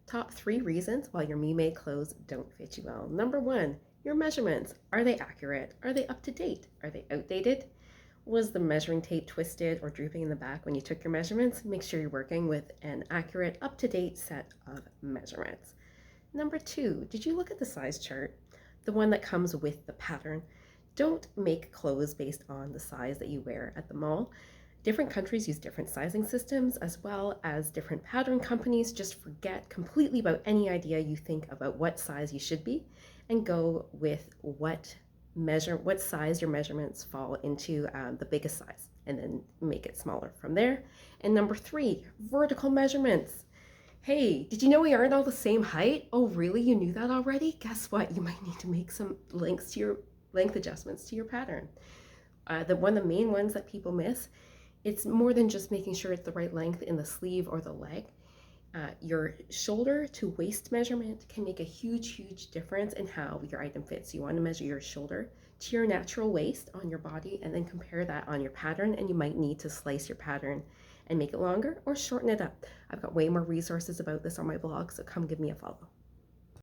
Top 3 reasons why your me-made clothes don't fit you well. Number 1, your measurements. Are they accurate? Are they up to date? Are they outdated? Was the measuring tape twisted or drooping in the back when you took your measurements? Make sure you're working with an accurate, up-to-date set of measurements. Number 2, did you look at the size chart? The one that comes with the pattern. Don't make clothes based on the size that you wear at the mall. Different countries use different sizing systems as well as different pattern companies. Just forget completely about any idea you think about what size you should be and go with what size your measurements fall into, the biggest size, and then make it smaller from there. And number 3, vertical measurements. Hey, did you know we aren't all the same height? Oh, really? You knew that already? Guess what? You might need to make some length adjustments to your pattern. One of the main ones that people miss, it's more than just making sure it's the right length in the sleeve or the leg. Your shoulder to waist measurement can make a huge difference in how your item fits. You want to measure your shoulder to your natural waist on your body and then compare that on your pattern, and you might need to slice your pattern and make it longer or shorten it up. I've got way more resources about this on my blog, so come give me a follow.